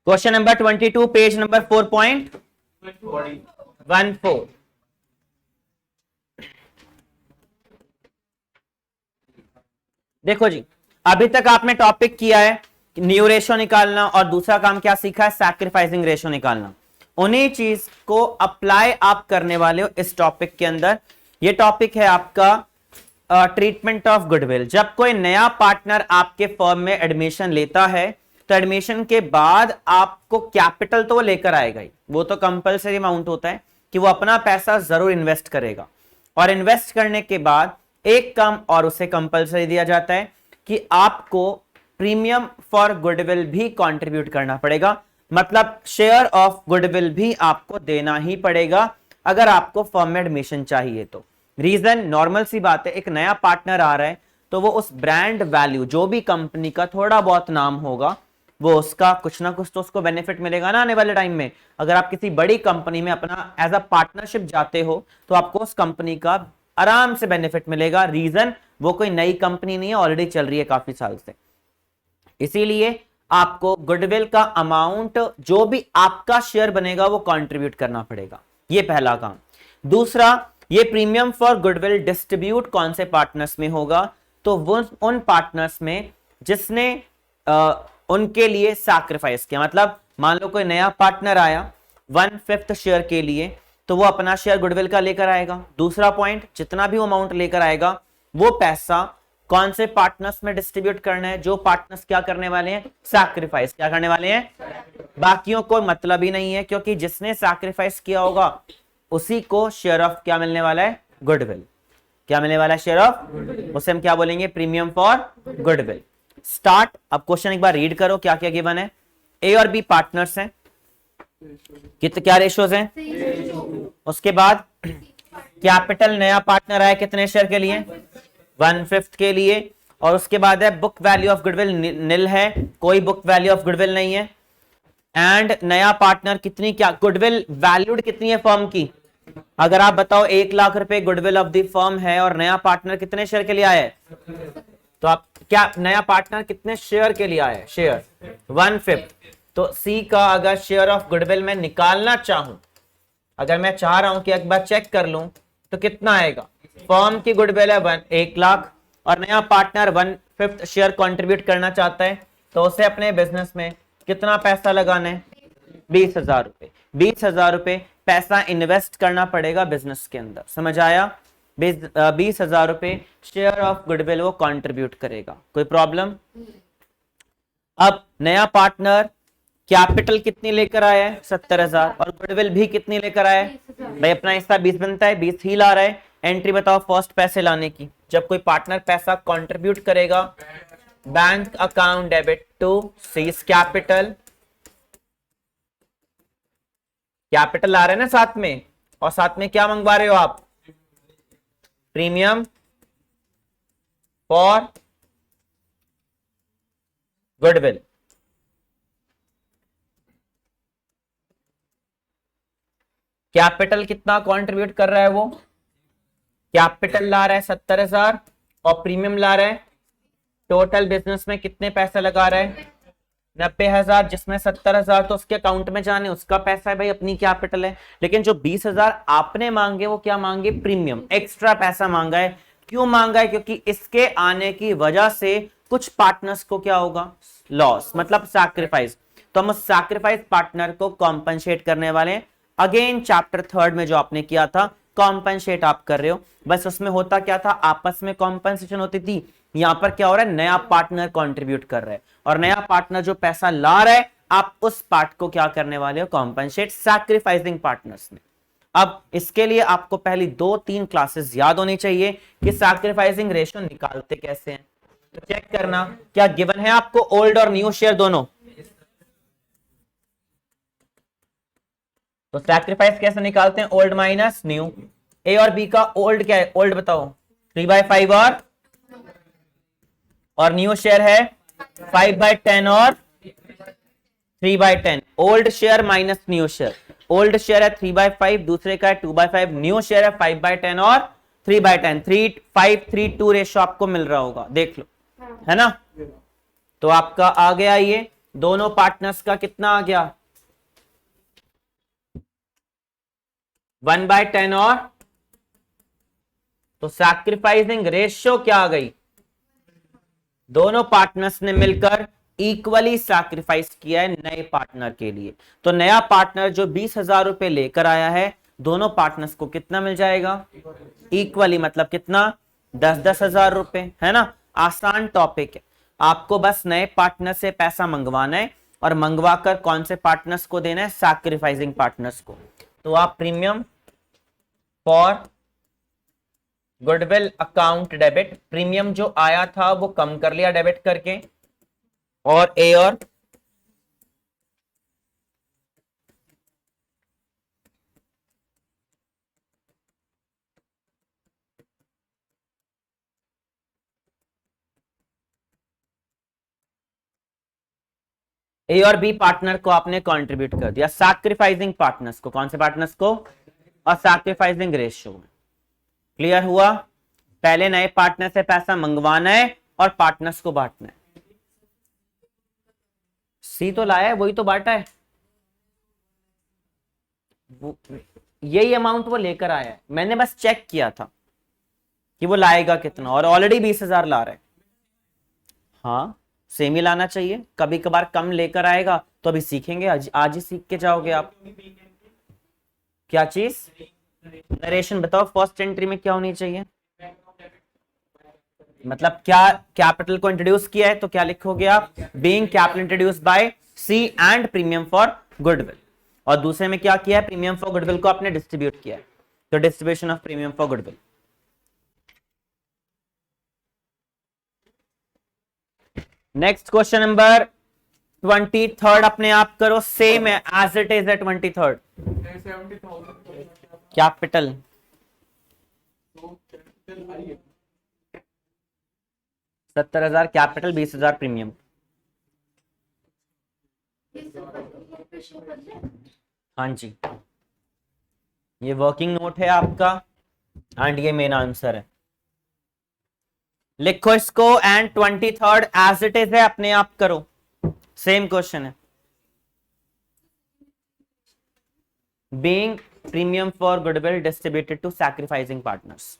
Question number 22 page number 4.14। देखो जी, अभी तक आपने टॉपिक किया है न्यू रेशो निकालना और दूसरा काम क्या सीखा है, सैक्रिफाइसिंग रेशो निकालना। उन्हीं चीज को अप्लाई आप करने वाले हो इस टॉपिक के अंदर। ये टॉपिक है आपका ट्रीटमेंट ऑफ गुडविल। जब कोई नया पार्टनर आपके फर्म में एडमिशन लेता है तो एडमिशन के बाद आपको कैपिटल तो वो लेकर आएगा ही, वो तो कंपलसरी अमाउंट होता है कि वो अपना पैसा जरूर इन्वेस्ट करेगा। और इन्वेस्ट करने के बाद एक काम और उसे कंपलसरी दिया जाता है कि आपको प्रीमियम फॉर गुडविल भी कंट्रीब्यूट करना पड़ेगा, मतलब शेयर ऑफ गुडविल भी आपको देना ही पड़ेगा अगर आपको फर्म में एडमिशन चाहिए तो। रीजन नॉर्मल सी बात है, एक नया पार्टनर आ रहा है तो वो उस ब्रांड वैल्यू जो भी कंपनी का थोड़ा बहुत नाम होगा वो उसका कुछ ना कुछ तो उसको बेनिफिट मिलेगा ना आने वाले टाइम में। अगर आप किसी बड़ी कंपनी में अपना एज अ पार्टनरशिप जाते हो तो आपको उस कंपनी का आराम से बेनिफिट मिलेगा। रीजन वो कोई नई कंपनी नहीं है, ऑलरेडी चल रही है काफी साल से। इसीलिए आपको गुडविल का अमाउंट जो भी आपका शेयर बनेगा वो कंट्रीब्यूट करना पड़ेगा, ये पहला काम। दूसरा, ये प्रीमियम फॉर गुडविल डिस्ट्रीब्यूट कौन से पार्टनर्स में होगा, तो वो उन पार्टनर्स में जिसने उनके लिए सैक्रिफाइस किया। मतलब मान लो कोई नया पार्टनर आया 1/5 शेयर के लिए, तो वो अपना शेयर गुडविल का लेकर आएगा। दूसरा पॉइंट, जितना भी अमाउंट लेकर आएगा वो पैसा कौन से पार्टनर्स में डिस्ट्रीब्यूट करना है, जो पार्टनर्स क्या करने वाले हैं, सैक्रिफाइस क्या करने वाले हैं। बाकियों को मतलब ही नहीं है, क्योंकि जिसने सैक्रिफाइस किया होगा उसी को शेयर ऑफ क्या मिलने वाला है, गुडविल। क्या मिलने वाला है, शेयर ऑफ, उसे हम क्या बोलेंगे, प्रीमियम फॉर गुडविल। स्टार्ट। अब क्वेश्चन एक बार रीड करो क्या क्या गिवन है। ए और बी पार्टनर्स हैं, क्या रेशोज हैं। उसके बाद कैपिटल, नया पार्टनर आया कितने शेयर के लिए, 1/5 के लिए। और उसके बाद है बुक वैल्यू ऑफ गुडविल निल है, कोई बुक वैल्यू ऑफ गुडविल नहीं है। एंड नया पार्टनर कितनी, क्या गुडविल वैल्यूड कितनी है फर्म की। अगर आप बताओ 1 लाख रुपए गुडविल ऑफ द फर्म है और नया पार्टनर कितने शेयर के लिए आया है, तो आप क्या, नया पार्टनर कितने शेयर के लिए आया है, शेयर 1/5। तो सी का अगर शेयर ऑफ गुडविल में निकालना चाहूं, अगर मैं चाह रहा हूं कि एक बार चेक कर लूं तो कितना आएगा। फर्म की गुडविल है 1 लाख और नया पार्टनर 1/5 शेयर कंट्रीब्यूट करना चाहता है, तो उसे अपने बिजनेस में कितना पैसा लगाना है, 20,000 रुपए। 20,000 रुपए पैसा इन्वेस्ट करना पड़ेगा बिजनेस के अंदर, समझ आया। 20,000 रुपए शेयर ऑफ गुडविल वो कंट्रीब्यूट करेगा, कोई प्रॉब्लम। अब नया पार्टनर कैपिटल कितनी लेकर आया है, 70,000, और गुडविल भी कितनी लेकर आया है, भाई अपना हिस्सा 20 बनता है, 20 ही ला रहा है। एंट्री बताओ फर्स्ट पैसे लाने की। जब कोई पार्टनर पैसा कंट्रीब्यूट करेगा, bank account debit to C's capital, capital आ रहे हैं ना साथ में, और साथ में क्या मंगवा रहे हो आप, प्रीमियम फॉर गुडविल। कैपिटल कितना कंट्रीब्यूट कर रहा है, वो कैपिटल ला रहा है 70,000 और प्रीमियम ला रहा है, टोटल बिजनेस में कितने पैसा लगा रहा है, 90,000, जिसमें 70,000 तो उसके अकाउंट में जाने, उसका पैसा है भाई, अपनी कैपिटल है। लेकिन जो 20,000 आपने मांगे वो क्या मांगे, प्रीमियम, एक्स्ट्रा पैसा मांगा है। क्यों मांगा है, क्योंकि इसके आने की वजह से कुछ पार्टनर्स को क्या होगा, लॉस, मतलब सैक्रिफाइस। तो हम उस सैक्रिफाइस पार्टनर को कॉम्पनसेट करने वाले हैं। अगेन चैप्टर 3 में जो आपने किया था, कॉम्पनसेट आप कर रहे हो, बस उसमें होता क्या था, आपस में कॉम्पनसेशन होती थी। यहां पर क्या हो रहा है, नया पार्टनर कंट्रीब्यूट कर रहा है, और नया पार्टनर जो पैसा ला रहा है, आप उस पार्ट को क्या करने वाले हो, कॉम्पनसेट, सैक्रिफाइसिंग पार्टनर्स में। अब इसके लिए आपको पहली 2-3 क्लासेस याद होनी चाहिए कि सैक्रिफाइसिंग रेशियो निकालते कैसे हैं। तो चेक करना, क्या गिवन है आपको ओल्ड और न्यू शेयर दोनों। तो सैक्रिफाइस कैसे निकालते हैं, ओल्ड माइनस न्यू। ए और बी का ओल्ड क्या है, ओल्ड बताओ 3/5 और न्यू शेयर है 5/10 और 3/10। Old share minus new share, old share है 3/5, दूसरे का है 2/5, न्यू शेयर है 5/10 और 3/10। 3:5:3:2 रेशो आपको मिल रहा होगा, देख लो, है ना। तो आपका आ गया ये दोनों पार्टनर्स का कितना आ गया 1/10 और तो सैक्रिफाइसिंग रेशियो क्या आ गई दोनों पार्टनर्स ने मिलकर इक्वली सैक्रिफाइस किया है नए पार्टनर के लिए। तो नया पार्टनर जो 20,000 रुपए लेकर आया है दोनों पार्टनर्स को कितना मिल जाएगा इक्वली, मतलब कितना 10,000 रुपए, है ना। आसान टॉपिक है, आपको बस नए पार्टनर से पैसा मंगवाना है और मंगवाकर कौन से पार्टनर्स को देना है सैक्रिफाइसिंग पार्टनर्स को। तो आप premium for goodwill account debit, premium जो आया था वो कम कर लिया डेबिट करके, और ए और ए और बी पार्टनर को आपने कंट्रीब्यूट कर दिया सैक्रिफाइसिंग पार्टनर्स को, कौन से पार्टनर्स को और सैक्रिफाइसिंग रेशियो में। क्लियर हुआ, पहले नए पार्टनर से पैसा मंगवाना है और पार्टनर्स को बांटना है। सी तो लाया है, वही तो बांटा है, यही अमाउंट वो लेकर आया है, मैंने बस चेक किया था कि वो लाएगा कितना और ऑलरेडी 20,000 ला रहा है। हाँ सेम ही लाना चाहिए, कभी कभार कम लेकर आएगा तो अभी सीखेंगे, आज ही सीख के जाओगे आप। क्या चीज नरेशन बताओ, फर्स्ट एंट्री में क्या होनी चाहिए, मतलब क्या कैपिटल को इंट्रोड्यूस किया है तो क्या लिखोगे आप being capital introduced by C and premium for goodwill, और दूसरे में क्या किया है प्रीमियम फॉर गुडविल को आपने डिस्ट्रीब्यूट किया है, तो distribution of premium for goodwill. Next question number 23 अपने आप करो, सेम है एज इट इज है 23 कैपिटल 70,000 कैपिटल 20,000 प्रीमियम। हाँ जी ये वर्किंग नोट है आपका एंड ये मेन आंसर है, लिखो इसको एंड 23 एज इट इज है अपने आप करो, सेम क्वेश्चन है। Being premium for goodwill distributed to sacrificing partners.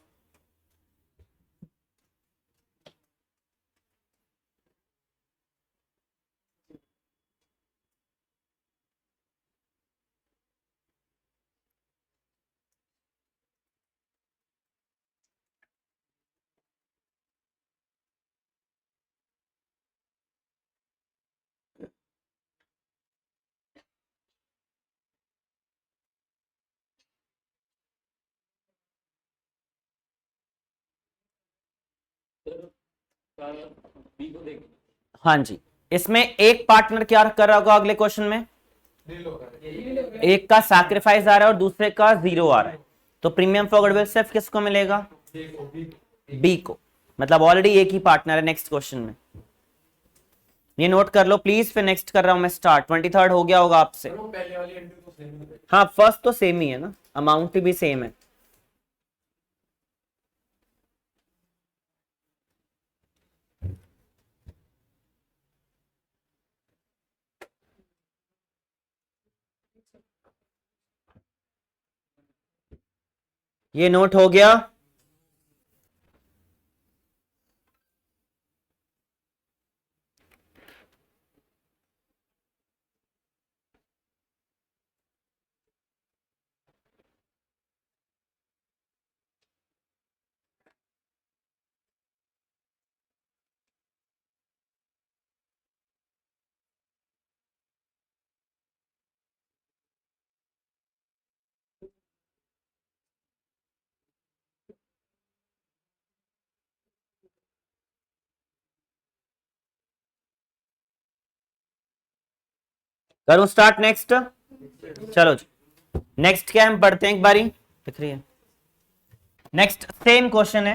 हाँ जी इसमें एक पार्टनर क्या कर रहा होगा अगले क्वेश्चन में, एक का सैक्रिफाइस आ रहा है और दूसरे का 0 आ रहा है, तो प्रीमियम फॉर गुडविल सिर्फ किसको मिलेगा बी को, मतलब ऑलरेडी एक ही पार्टनर है नेक्स्ट क्वेश्चन में। ये नोट कर लो प्लीज, फिर नेक्स्ट कर रहा हूं मैं स्टार्ट। 23 हो गया होगा आपसे, हाँ फर्स्ट तो सेम ही है ना, अमाउंट भी सेम है। ये नोट हो गया, करूं स्टार्ट नेक्स्ट, चलो जी नेक्स्ट क्या हम पढ़ते हैं एक बारी, दिख रही है। नेक्स्ट सेम क्वेश्चन है,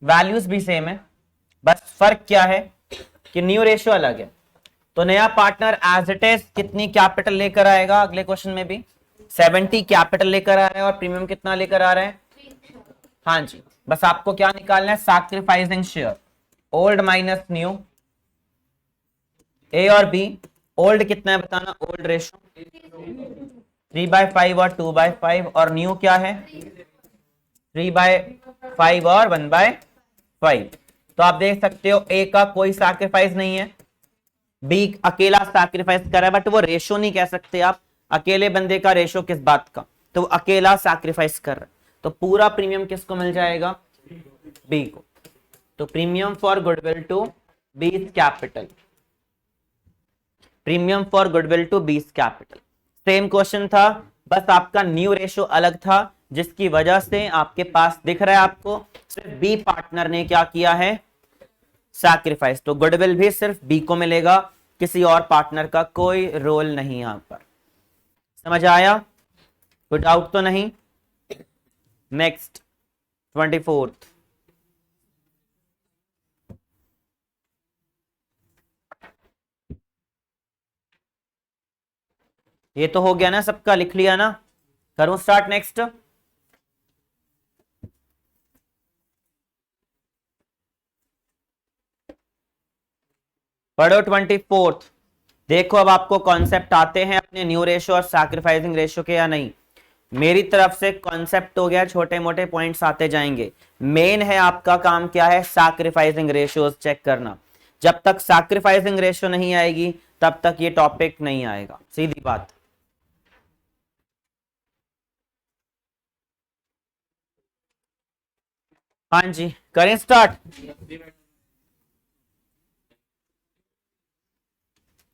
वैल्यूज भी सेम है, बस फर्क क्या है कि न्यू रेशियो अलग है। तो नया पार्टनर एज इट इज कितनी कैपिटल लेकर आएगा, अगले क्वेश्चन में भी 70 कैपिटल लेकर आ रहा है और प्रीमियम कितना लेकर आ रहा है, हाँ जी बस आपको क्या निकालना है sacrificing share, old minus new A और बी, ओल्ड कितना है बताना, ओल्ड रेशो 3/5 और 2/5, और न्यू क्या है 3/5 और 1/5। तो आप देख सकते हो ए का कोई सैक्रिफाइस नहीं है, बी अकेला सैक्रिफाइस कर रहा है, बट वो रेशो नहीं कह सकते आप, अकेले बंदे का रेशो किस बात का, तो वो अकेला सैक्रिफाइस कर रहा है, तो पूरा प्रीमियम किसको मिल जाएगा, बी को। तो premium for goodwill to B's capital, premium for goodwill to B's capital, same question था, बस आपका न्यू रेशो अलग था, जिसकी वजह से आपके पास दिख रहा है आपको सिर्फ बी पार्टनर ने क्या किया है, सैक्रिफाइस, तो गुडविल भी सिर्फ बी को मिलेगा, किसी और पार्टनर का कोई रोल नहीं यहां पर। समझ आया, कोई डाउट तो नहीं। नेक्स्ट 24th, ये तो हो गया ना, सबका लिख लिया ना, करूं स्टार्ट नेक्स्ट। पढ़ो 24th, देखो अब आपको कॉन्सेप्ट आते हैं अपने न्यू रेशो और सैक्रिफाइसिंग रेशो के या नहीं। मेरी तरफ से कॉन्सेप्ट हो गया, छोटे मोटे पॉइंट्स आते जाएंगे, मेन है आपका काम क्या है, सैक्रिफाइसिंग रेशियोज चेक करना। जब तक सैक्रिफाइसिंग रेशियो नहीं आएगी तब तक ये टॉपिक नहीं आएगा, सीधी बात। हाँ जी, करें स्टार्ट।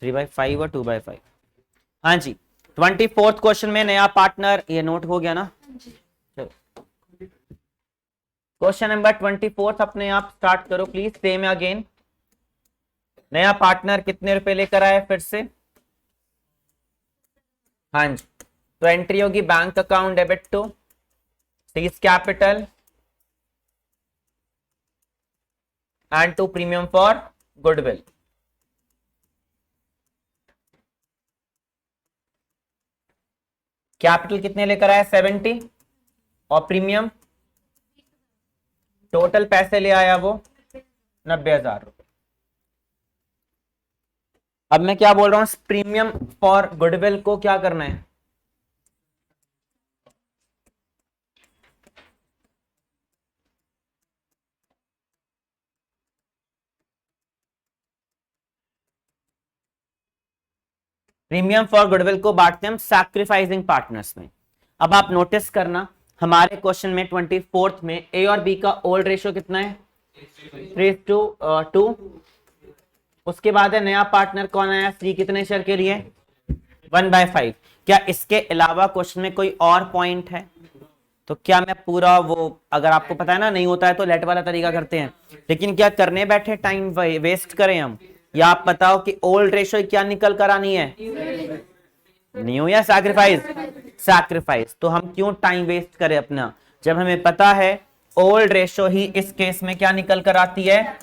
3/5 और 2/5। हाँ जी, 24th क्वेश्चन में नया पार्टनर, ये नोट हो गया ना, क्वेश्चन नंबर 24 अपने आप स्टार्ट करो प्लीज, सेम अगेन। नया पार्टनर कितने रुपए लेकर आए फिर से, हाँ जी, तो एंट्री होगी bank account debit to C's capital and to premium for goodwill. Capital कितने लेकर आया 70, और प्रीमियम टोटल पैसे ले आया वो 90,000 रुपए। अब मैं क्या बोल रहा हूं, प्रीमियम फॉर गुडविल को क्या करना है, प्रीमियम फॉर गुडविल को बांटते हैं हम सैक्रिफाइसिंग पार्टनर्स में। अब आप नोटिस करना हमारे क्वेश्चन में 24th में ए और बी का ओल्ड रेशियो कितना है 3:2। उसके बाद है नया पार्टनर कौन आया, सी कितने शेयर के लिए 1/5। क्या इसके अलावा क्वेश्चन में कोई और पॉइंट है, तो क्या मैं पूरा वो, अगर आपको पता है ना नहीं होता है तो लेट वाला तरीका करते हैं, लेकिन क्या करने बैठे टाइम वेस्ट करें हम, या आप बताओ कि ओल्ड रेशियो क्या निकल कर आनी है, न्यू या सैक्रिफाइस, सैक्रिफाइस। तो हम क्यों टाइम वेस्ट करें अपना, जब हमें पता है ओल्ड रेशियो ही इस केस में क्या निकल कर आती है,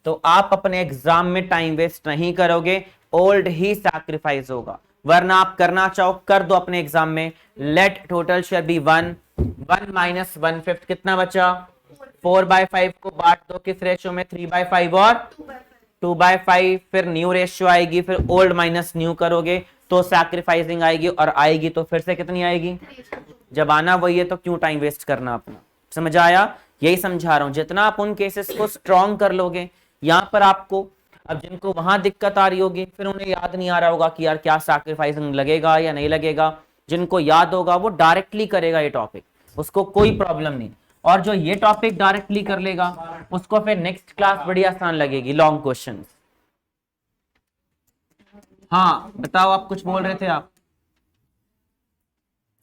तो आप अपने एग्जाम में टाइम वेस्ट नहीं करोगे, ओल्ड ही सैक्रिफाइस होगा। वरना आप करना चाहो कर दो अपने एग्जाम में, let total share be 1 minus 1/5 कितना बचा 4/5 को बांट दो किस रेशियो में 3/5 और 2/5, फिर न्यू रेशियो आएगी, फिर ओल्ड माइनस न्यू करोगे तो सैक्रिफाइसिंग आएगी, और आएगी तो फिर से कितनी आएगी, जब आना वही है तो क्यों टाइम वेस्ट करना अपना। समझ आया, यही समझा रहा हूं, जितना आप उन केसेस को स्ट्रॉन्ग कर लोगे, यहां पर आपको, अब जिनको वहां दिक्कत आ रही होगी फिर उन्हें याद नहीं आ रहा होगा कि यार क्या सैक्रिफाइसिंग लगेगा या नहीं लगेगा, जिनको याद होगा वो डायरेक्टली करेगा ये टॉपिक, उसको कोई प्रॉब्लम नहीं, और जो ये टॉपिक डायरेक्टली कर लेगा उसको फिर नेक्स्ट क्लास बड़ी आसान लगेगी, लॉन्ग क्वेश्चन। हाँ बताओ, आप कुछ बोल रहे थे आप,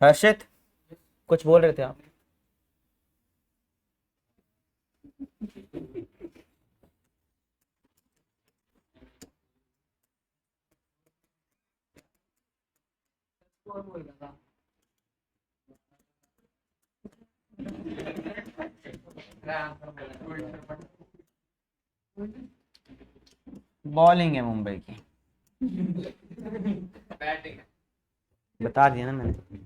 हर्षित कुछ बोल रहे थे आप। बॉलिंग है मुंबई की, बता दिया ना मैंने।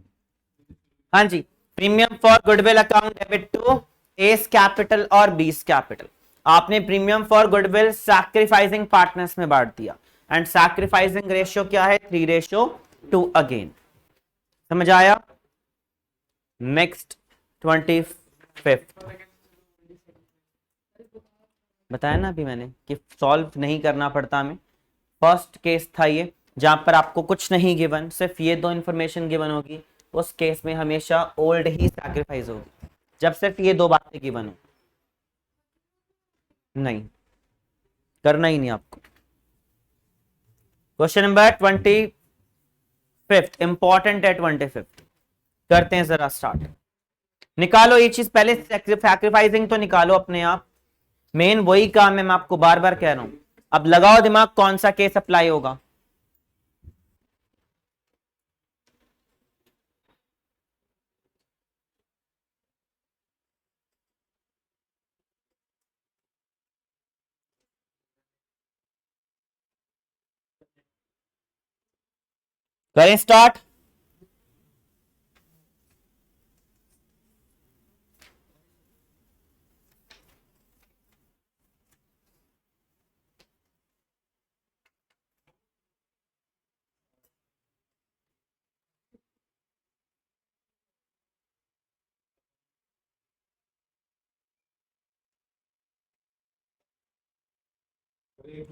हाँ जी, premium for goodwill account debit to A's capital और बीस कैपिटल। आपने premium for goodwill sacrificing partners में बांट दिया, एंड सैक्रिफाइसिंग रेशियो क्या है, 3:2 अगेन। समझ आया? नेक्स्ट 25th बताया ना अभी मैंने कि सॉल्व नहीं करना पड़ता हमें। फर्स्ट केस था ये जहां पर आपको कुछ नहीं गिवन, सिर्फ ये दो इंफॉर्मेशन गिवन होगी। उस केस में हमेशा ओल्ड ही सैक्रिफाइस होगी, जब सिर्फ ये दो बातें गिवन हो। नहीं करना ही नहीं आपको। क्वेश्चन नंबर 25th इंपॉर्टेंट है। 25th करते हैं जरा स्टार्ट। निकालो ये चीज पहले, सैक्रिफाइसिंग तो निकालो अपने आप, मेन वही काम है, मैं आपको बार बार कह रहा हूं। अब लगाओ दिमाग कौन सा केस अप्लाई होगा। करें स्टार्ट।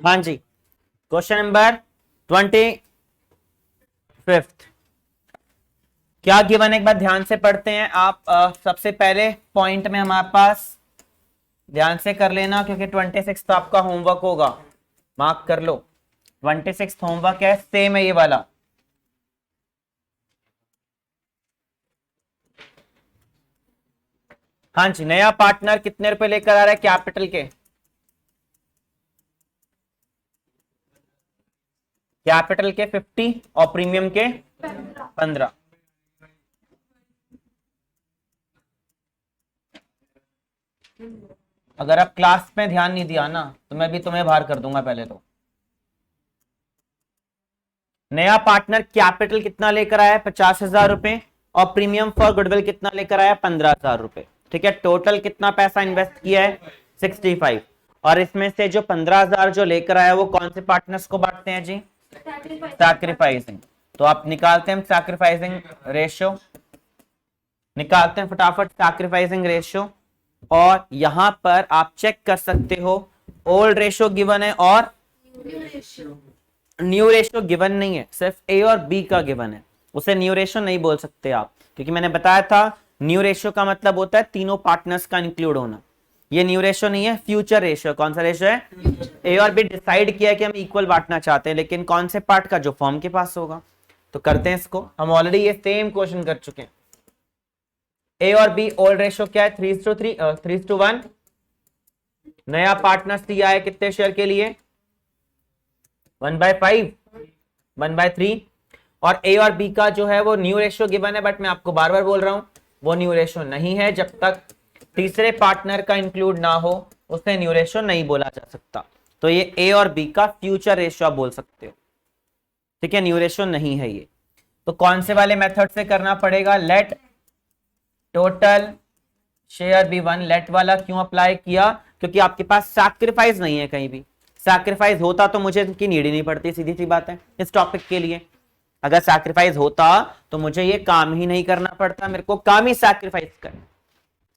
हाँ जी, क्वेश्चन नंबर 25th क्या गिवन, एक बार ध्यान से पढ़ते हैं आप। सबसे पहले पॉइंट में हमारे पास ध्यान से कर लेना, क्योंकि 26 तो आपका होमवर्क होगा, मार्क कर लो। 26 होमवर्क है, सेम है ये वाला। हाँ जी, नया पार्टनर कितने रुपए लेकर आ रहा है कैपिटल के? कैपिटल के 50 और प्रीमियम के 15। अगर आप क्लास में ध्यान नहीं दिया ना तो मैं भी तुम्हें बाहर कर दूंगा। पहले तो नया पार्टनर कैपिटल कितना लेकर आया है, 50,000 रुपए, और प्रीमियम फॉर गुडविल कितना लेकर आया, 15,000 रुपए। ठीक है, टोटल कितना पैसा इन्वेस्ट किया है, 65। और इसमें से जो 15,000 जो लेकर आया वो कौन से पार्टनर्स को बांटते हैं जी, सैक्रिफाइसिंग। तो आप निकालते हैं सैक्रिफाइसिंग रेशियो, निकालते हैं फटाफट सैक्रिफाइसिंग रेशियो। और यहां पर आप चेक कर सकते हो ओल्ड रेशियो गिवन है और न्यू रेशियो गिवन नहीं है, सिर्फ ए और बी का गिवन है। उसे न्यू रेशियो नहीं बोल सकते आप, क्योंकि मैंने बताया था न्यू रेशियो का मतलब होता है तीनों पार्टनर्स का इंक्लूड होना। ये न्यू रेशियो नहीं है, फ्यूचर रेशियो। कौन सा रेशियो है? ए और बी डिसाइड किया कि हम इक्वल बांटना चाहते हैं, लेकिन कौन से पार्ट का, जो फॉर्म के पास होगा। तो करते हैं इसको, हम ऑलरेडी ये सेम क्वेश्चन कर चुके हैं। ए और बी ओल्ड रेशियो क्या है, 3:1। नया पार्टनर सी आया कितने शेयर के लिए, 1/5, 1/3। और ए और बी का जो है वो न्यू रेशियो गिवन है, बट मैं आपको बार बार बोल रहा हूं वो न्यू रेशियो नहीं है। जब तक तीसरे पार्टनर का इंक्लूड ना हो उसे न्यू रेशियो नहीं बोला जा सकता। तो ये ए और बी का फ्यूचर रेशियो आप बोल सकते हो। ठीक है, न्यू रेशियो नहीं है ये। तो कौन से वाले मेथड से करना पड़ेगा, let total share be 1। Let वाला क्यों अप्लाई किया, क्योंकि आपके पास सैक्रिफाइस नहीं है कहीं भी। सैक्रिफाइस होता तो मुझे इनकी नीड ही नहीं पड़ती, सीधी सी बात है इस टॉपिक के लिए। अगर सैक्रिफाइस होता तो मुझे ये काम ही नहीं करना पड़ता, मेरे को काम ही सैक्रिफाइस करना।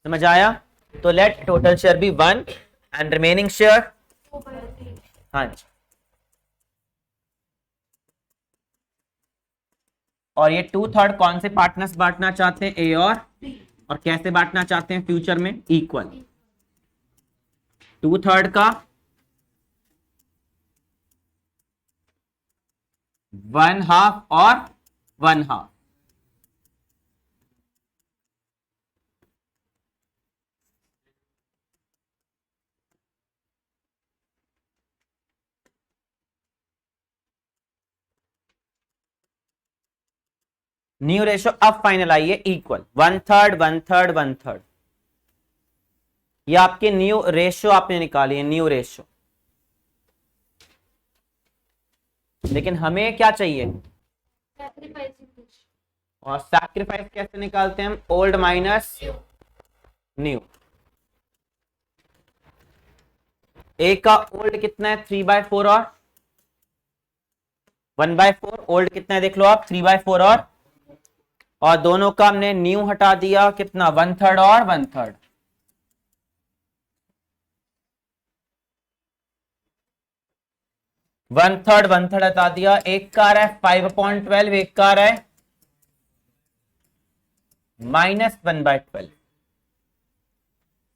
समझ आया? तो let total share be 1 and remaining share, हाँ जी। और ये 2/3 कौन से पार्टनर्स बांटना चाहते हैं, ए और कैसे बांटना चाहते हैं फ्यूचर में, इक्वल। 2/3 का 1/2 और 1/2। न्यू रेशियो अब फाइनल आई है इक्वल, 1/3 1/3 1/3। ये आपके न्यू रेशियो आपने निकाली है, न्यू रेशियो। लेकिन हमें क्या चाहिए, और सैक्रिफाइस कैसे निकालते हैं हम, ओल्ड माइनस न्यू। ए का ओल्ड कितना है, 3/4 और 1/4, ओल्ड कितना है देख लो आप, 3/4 और दोनों का हमने न्यू हटा दिया, कितना 1/3 और 1/3, वन थर्ड हटा दिया। एक का आ रहा है 5/12, एक का आ रहा है -1/12,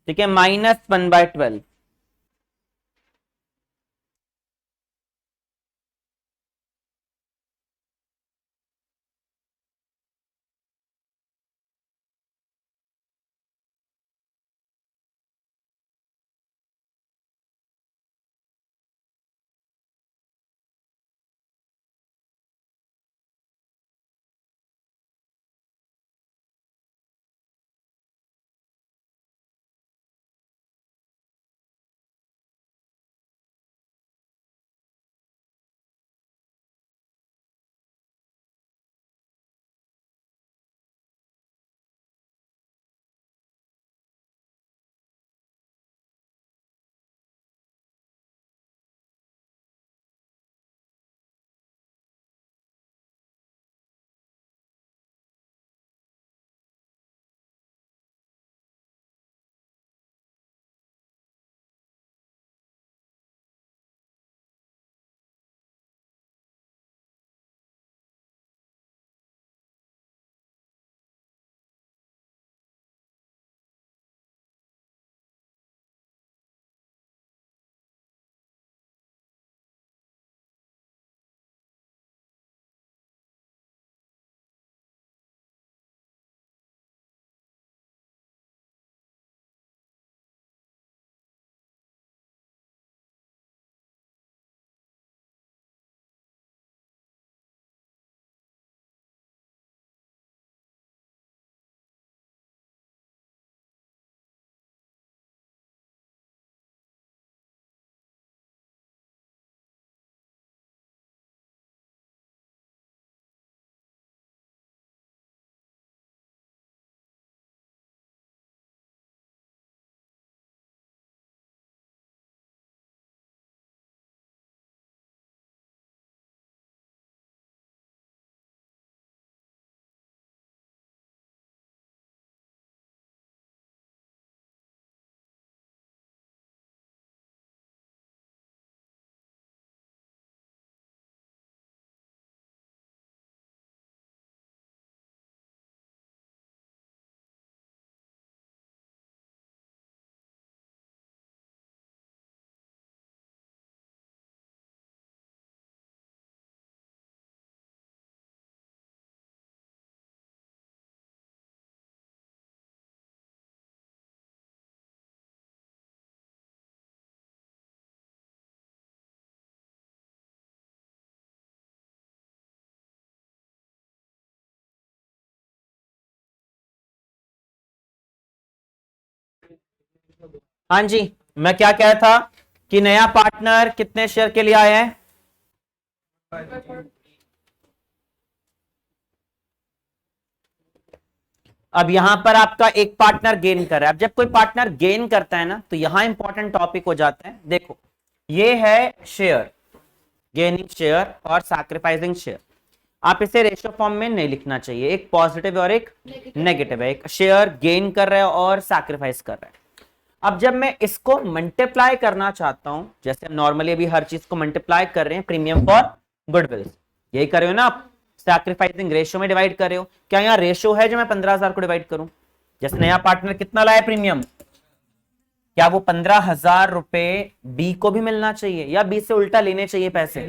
ठीक है, -1/12। हाँ जी, मैं क्या कह रहा था कि नया पार्टनर कितने शेयर के लिए आया है, अब यहां पर आपका एक पार्टनर गेन कर रहा है। अब जब कोई पार्टनर गेन करता है ना, तो यहां इंपॉर्टेंट टॉपिक हो जाता है। देखो ये है शेयर, गेनिंग शेयर और सैक्रिफाइसिंग शेयर। आप इसे रेशियो फॉर्म में नहीं लिखना चाहिए, एक पॉजिटिव और एक नेगेटिव है। एक शेयर गेन कर रहा है और सैक्रिफाइस कर रहा है। अब जब मैं इसको मल्टीप्लाई करना चाहता हूं, जैसे नॉर्मली अभी हर चीज को मल्टीप्लाई कर रहे हैं, प्रीमियम फॉर गुडविल, यही कर रहे हो ना आप, सैक्रिफाइसिंग रेशियो में डिवाइड कर रहे हो। क्या यहाँ रेशियो है जो मैं 15,000 को डिवाइड करूं? जैसे नया पार्टनर कितना लाया प्रीमियम, क्या वो 15,000 रुपए बी को भी मिलना चाहिए या बी से उल्टा लेने चाहिए पैसे?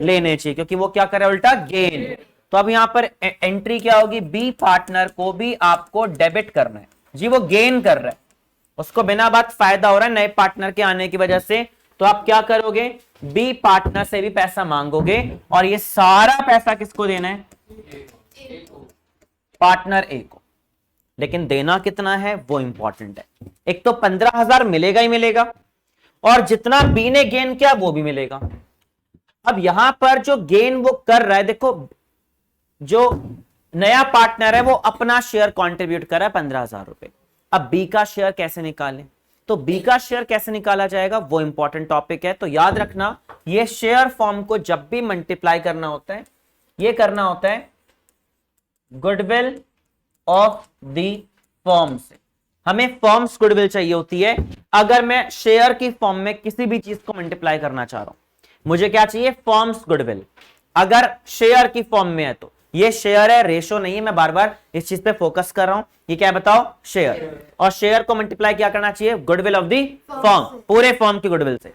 लेने चाहिए, क्योंकि वो क्या कर रहा है, उल्टा गेन। तो अब यहां पर एंट्री क्या होगी, बी पार्टनर को भी आपको डेबिट करना है जी, वो गेन कर रहा है, उसको बिना बात फायदा हो रहा है नए पार्टनर के आने की वजह से। तो आप क्या करोगे, बी पार्टनर से भी पैसा मांगोगे और ये सारा पैसा किसको देना है, पार्टनर ए को। लेकिन देना कितना है वो इंपॉर्टेंट है। एक तो 15,000 मिलेगा ही मिलेगा, और जितना बी ने गेन किया वो भी मिलेगा। अब यहां पर जो गेन वो कर रहा है, देखो जो नया पार्टनर है वो अपना शेयर कंट्रीब्यूट कर रहा है 15,000 रुपए। अब बी का शेयर कैसे निकालें? तो बी का शेयर कैसे निकाला जाएगा वो इंपॉर्टेंट टॉपिक है। तो याद रखना, ये शेयर फॉर्म को जब भी मल्टीप्लाई करना होता है, ये करना होता है गुडविल ऑफ दी फर्म से। हमें फर्म्स गुडविल चाहिए होती है अगर मैं शेयर की फॉर्म में किसी भी चीज को मल्टीप्लाई करना चाह रहा हूं। मुझे क्या चाहिए? Firms goodwill. अगर शेयर की फॉर्म में है तो ये शेयर है, रेशो नहीं है। मैं बार बार इस चीज पे फोकस कर रहा हूं। ये क्या है बताओ? शेयर। और शेयर को मल्टीप्लाई क्या करना चाहिए? गुडविल ऑफ दी फर्म, पूरे फर्म की गुडविल से।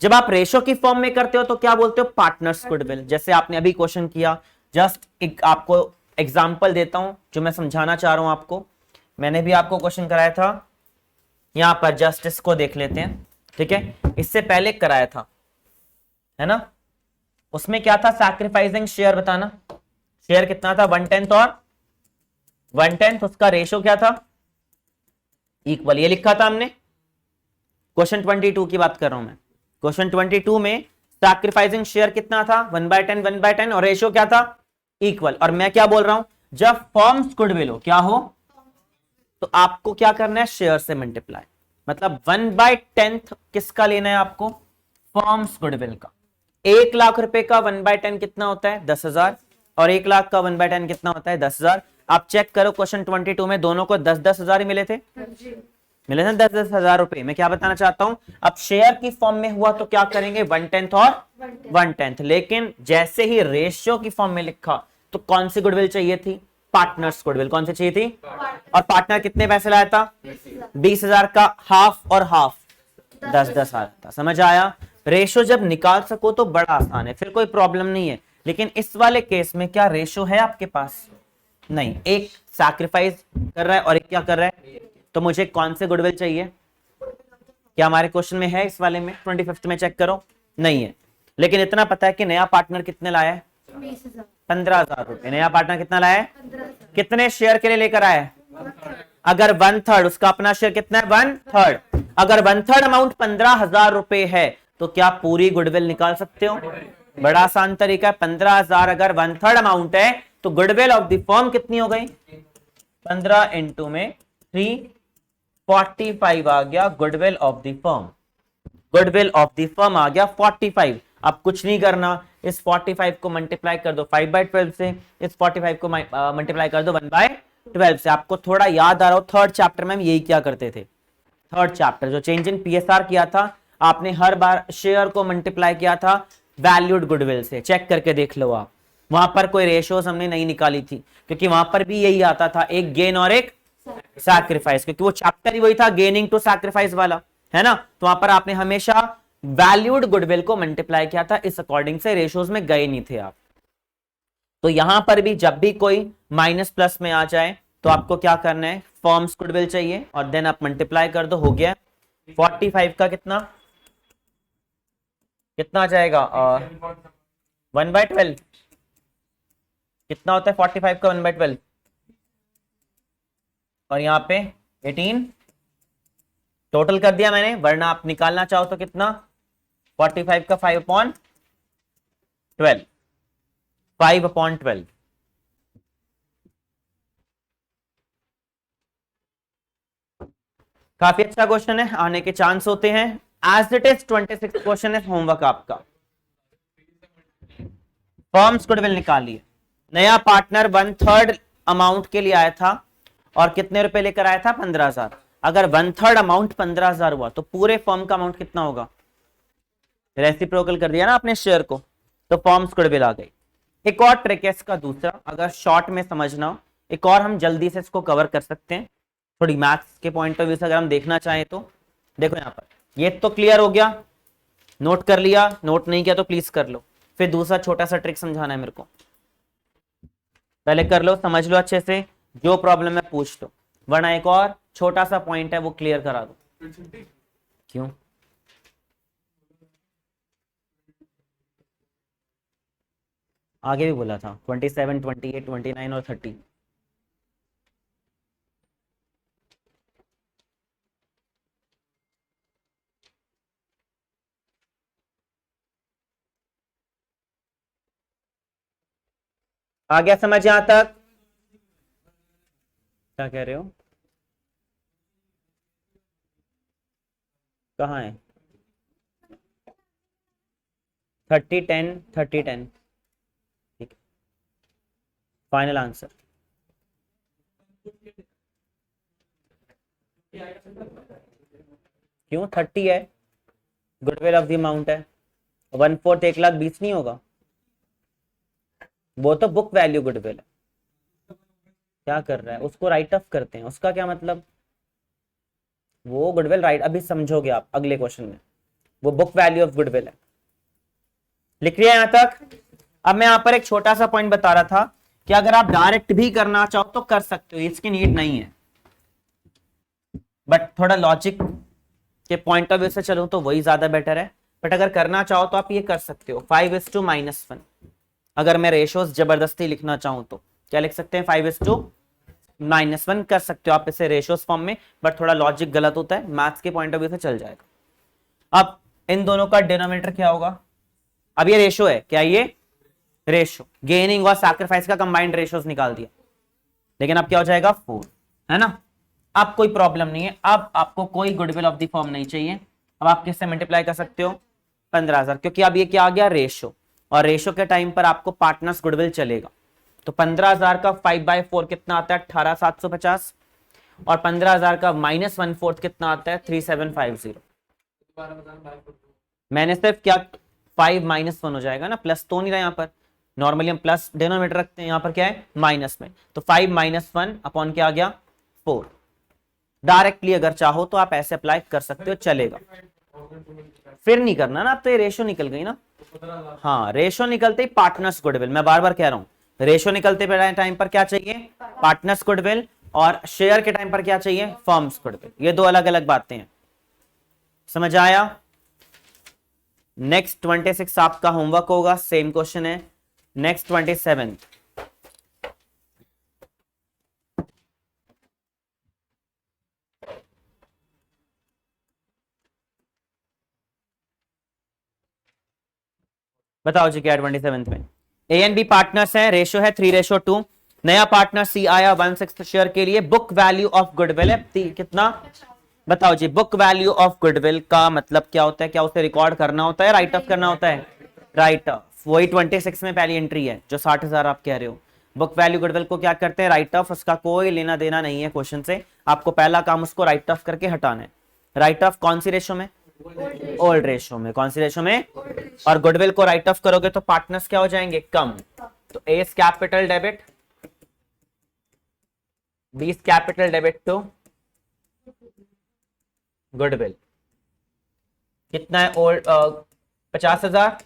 जब आप रेशो की फॉर्म में करते हो तो क्या बोलते हो? Partners goodwill. जैसे आपने अभी क्वेश्चन किया, जस्ट एक आपको एग्जांपल देता हूं जो मैं समझाना चाह रहा हूं आपको। मैंने भी आपको क्वेश्चन कराया था, यहां पर जस्ट इसको देख लेते हैं, ठीक है? इससे पहले कराया था, है ना? उसमें क्या था? सैक्रिफाइसिंग शेयर बताना। शेयर कितना था? 1/10 और 1/10। उसका रेशो क्या था? इक्वल। ये लिखा था हमने। क्वेश्चन 22 की बात कर रहा हूं मैं। क्वेश्चन 22 में सैक्रिफाइसिंग शेयर कितना था? 1/10 1/10 और रेशियो क्या था? इक्वल। और मैं क्या बोल रहा हूं? जब फर्म्स गुडविल हो, क्या हो, तो आपको क्या करना है? शेयर से मल्टीप्लाई। मतलब 1/10 किसका लेना है आपको? फर्म्स गुडविल का। 1,00,000 रुपए का 1/10 कितना होता है? 10,000। और 1,00,000 का 1/10 कितना होता है? 10,000। आप चेक करो क्वेश्चन 22 में दोनों को 10-10 हजार ही मिले थे, मिले थे 10-10 हजार रुपए। मैं क्या बताना चाहता हूं, अब शेयर की फॉर्म में हुआ तो क्या करेंगे? 1/10 और 1/10। लेकिन जैसे ही रेशियो की फॉर्म में लिखा तो कौन सी गुडविल चाहिए थी? Partners goodwill. कौन सी चाहिए थी? और पार्टनर कितने पैसे लाया था? 20,000 का हाफ और हाफ 10-10 आया था। समझ आया? रेशो जब निकाल सको तो बड़ा आसान है, फिर कोई प्रॉब्लम नहीं है। लेकिन इस वाले केस में क्या रेशो है आपके पास? नहीं। एक सैक्रिफाइस कर रहा है और एक क्या कर रहा है? तो मुझे कौन से गुडविल चाहिए? क्या हमारे क्वेश्चन में है? इस वाले में 25th में चेक करो, नहीं है। लेकिन इतना पता है कि नया पार्टनर कितने लाया है? 15,000 रुपए। नया पार्टनर कितना लाया है? कितने शेयर के लिए लेकर आया है? अगर 1/3, उसका अपना शेयर कितना है? 1/3। अगर 1/3 अमाउंट 15,000 रुपए है तो क्या पूरी गुडविल निकाल सकते हो? बड़ा आसान तरीका है। 15,000 अगर 1/3 अमाउंट है तो गुडविल ऑफ द फर्म कितनी हो गई? 15 इंटू में 345 आ गया goodwill of the firm. Goodwill of the firm आ गया 45। अब कुछ नहीं करना, इस 45 को मल्टीप्लाई कर दो 5/12 से, इस 45 को मल्टीप्लाई कर दो 1/12 से। आपको थोड़ा याद आ रहा हो, थर्ड चैप्टर में हम यही क्या करते थे। थर्ड चैप्टर जो चेंज इन पीएसआर किया था, आपने हर बार शेयर को मल्टीप्लाई किया था वैल्यूड गुडविल से। चेक करके देख लो आप, वहां पर कोई रेशियोज हमने नहीं निकाली थी, क्योंकि वहां पर भी यही आता था, एक गेन और एक सैक्रिफाइस, क्योंकि वो चैप्टर ही वही था, गेनिंग टू सैक्रिफाइस वाला, है ना? तो वहां पर आपने हमेशा वैल्यूड गुडविल को मल्टीप्लाई किया था, इस अकॉर्डिंग से रेशियोज में गए नहीं थे आप। तो यहां पर भी जब भी कोई माइनस प्लस में आ जाए तो आपको क्या करना है? फर्म्स गुडविल चाहिए और देन आप मल्टीप्लाई कर दो, हो गया। 45 का कितना कितना आ जाएगा? 1/12 कितना होता है? 45 का 1/12 और यहाँ पे 18 टोटल कर दिया मैंने, वरना आप निकालना चाहो तो कितना? 45 का 5/12, 5/12। काफी अच्छा क्वेश्चन है, आने के चांस होते हैं। एज इट इज 26 क्वेश्चन है होमवर्क आपका। फर्म्स गुडविल निकालिए। नया पार्टनर 1/3 अमाउंट के लिए आया था और कितने रुपए लेकर आया था? 15,000। अगर 1/3 अमाउंट 15,000 हुआ तो पूरे फर्म का अमाउंट कितना होगा? रेसिप्रोकल कर दिया ना आपने शेयर को, तो फर्म्स गुडविल आ गई। एक और ट्रिक है इसका दूसरा, अगर शॉर्ट में समझना हो, एक और हम जल्दी से इसको कवर कर सकते हैं थोड़ी मैथ्स के पॉइंट ऑफ व्यू से अगर हम देखना चाहें तो। देखो यहां पर ये तो क्लियर हो गया, नोट कर लिया, नोट नहीं किया तो प्लीज कर लो। फिर दूसरा छोटा सा ट्रिक समझाना है मेरे को, पहले कर लो, समझ लो अच्छे से, जो प्रॉब्लम है पूछ लो, वरना एक और छोटा सा पॉइंट है वो क्लियर करा दो। क्यों? आगे भी बोला था 27, 28, 29 और 30। आ गया समझ यहां तक? क्या कह रहे हो? कहाँ है? 30-10 30-10, ठीक है, फाइनल आंसर। क्यों 30 है? गुडविल ऑफ द अमाउंट है, 1/4 1,20,000 नहीं होगा? वो तो बुक वैल्यू गुडविल है। क्या कर रहा है? उसको राइट ऑफ करते हैं, उसका क्या मतलब? वो गुडविल राइट, अभी समझोगे आप अगले क्वेश्चन में। वो बुक वैल्यू ऑफ गुडविल है। लिख लिया यहां तक? अब मैं यहां पर एक छोटा सा पॉइंट बता रहा था कि अगर आप डायरेक्ट भी करना चाहो तो कर सकते हो, इसकी नीड नहीं है, बट थोड़ा लॉजिक के पॉइंट ऑफ व्यू से चलो तो वही ज्यादा बेटर है। बट अगर करना चाहो तो आप ये कर सकते हो 5:-1। अगर मैं रेशोज जबरदस्ती लिखना चाहूं तो क्या लिख सकते हैं? 5:-1 कर सकते हो आप इसे रेशोज फॉर्म में, बट थोड़ा लॉजिक गलत होता है, मैथ्स के पॉइंट ऑफ व्यू से चल जाएगा। अब इन दोनों का डिनोमिनेटर क्या होगा? अब ये रेशो है, क्या ये रेशो? गेनिंग और सैक्रिफाइस का कंबाइंड रेशोज निकाल दिया, लेकिन अब क्या हो जाएगा? 4, है ना? अब कोई प्रॉब्लम नहीं है, अब आपको कोई गुडविल ऑफ द फॉर्म नहीं चाहिए। अब आप किससे मल्टीप्लाई कर सकते हो? 15,000, क्योंकि अब ये क्या आ गया? रेशो, और रेशो के टाइम पर आपको पार्टनर्स गुडविल चलेगा। तो 15,000 का 5/4 कितना आता है? 18,750, और 15,000 का -1/4 कितना आता है? 3,750। मैंने सिर्फ क्या 5 -1 हो जाएगा ना, प्लस तो नहीं रहा यहाँ पर, नॉर्मली हम प्लस डिनोमिनेटर रखते हैं, यहाँ पर क्या है? माइनस में, तो 5 -1 अपॉन क्या आ गया? 4। डायरेक्टली अगर चाहो तो आप ऐसे अप्लाई कर सकते हो, चलेगा। फिर नहीं करना ना, अब तो ये रेशो निकल गई ना। हाँ, रेशो निकलते ही पार्टनर्स गुडविल, मैं बार बार कह रहा हूं, रेशो निकलते टाइम पर क्या चाहिए? पार्टनर्स गुडविल, और शेयर के टाइम पर क्या चाहिए? Firms goodwill. ये दो अलग अलग बातें हैं, समझ आया? नेक्स्ट 26 आपका होमवर्क होगा, सेम क्वेश्चन है। नेक्स्ट 27 बताओ जी क्या 27 में? ए एंड बी पार्टनर्स हैं, रेशो है 3:2। नया पार्टनर सी आया 1/6 शेयर के लिए। बुक वैल्यू ऑफ गुडविल है कितना? बताओ जी, बुक वैल्यू ऑफ गुडविल का मतलब क्या होता है? क्या उसे रिकॉर्ड करना होता है, राइट ऑफ करना होता है? Right of. वही 26 में पहली एंट्री है जो 60,000 आप कह रहे हो। बुक वैल्यू गुडविल को क्या करते हैं? Right of. उसका कोई लेना देना नहीं है क्वेश्चन से, आपको पहला काम उसको राइट ऑफ करके हटाना है। राइट ऑफ कौन सी रेशो में? ओल्ड रेशो में। कौन सी रेशो में? और गुडविल को राइट ऑफ करोगे तो पार्टनर्स क्या हो जाएंगे? कम। तो A is capital debit, B is capital debit to goodwill. कितना है? ओल्ड 50,000,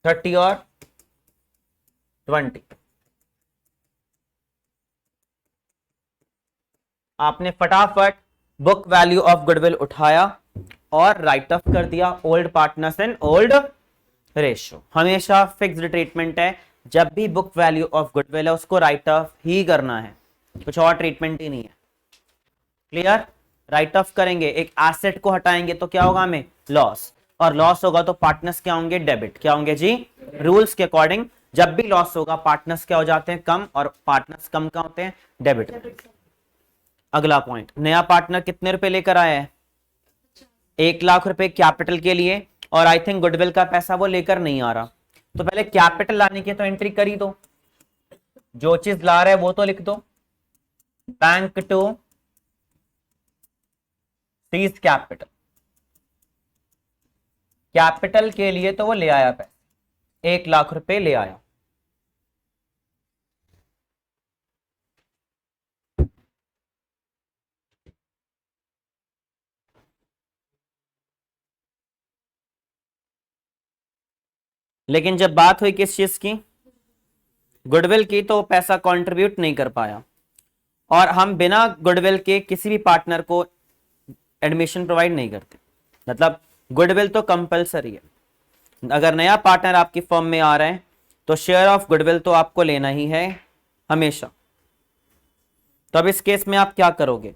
30 और 20। आपने फटाफट बुक वैल्यू ऑफ गुडविल उठाया और राइट ऑफ कर दिया old partners and old ratio. हमेशा फिक्स्ड ट्रीटमेंट है, जब भी बुक वैल्यू ऑफ गुडविल है उसको राइट ऑफ ही करना है, कुछ और ट्रीटमेंट ही नहीं है। क्लियर? राइट ऑफ करेंगे, एक एसेट को हटाएंगे तो क्या होगा? हमें लॉस, और लॉस होगा तो पार्टनर्स क्या होंगे? डेबिट। क्या होंगे जी? रूल्स के अकॉर्डिंग जब भी लॉस होगा पार्टनर्स क्या हो जाते हैं? कम, और पार्टनर्स कम क्या होते हैं? डेबिट। अगला पॉइंट, नया पार्टनर कितने रुपए लेकर आया है? 1,00,000 रुपए कैपिटल के लिए, और आई थिंक गुडविल का पैसा वो लेकर नहीं आ रहा, तो पहले कैपिटल लाने की तो एंट्री कर ही दो, जो चीज ला रहा है वो तो लिख दो। Bank to C's capital. Capital के लिए तो वो ले आया पैसे, 1,00,000 रुपए ले आया। लेकिन जब बात हुई किस चीज की? गुडविल की, तो पैसा कंट्रीब्यूट नहीं कर पाया, और हम बिना गुडविल के किसी भी पार्टनर को एडमिशन प्रोवाइड नहीं करते। मतलब गुडविल तो कंपलसरी है। अगर नया पार्टनर आपकी फर्म में आ रहा है तो शेयर ऑफ गुडविल तो आपको लेना ही है हमेशा। तो अब इस केस में आप क्या करोगे?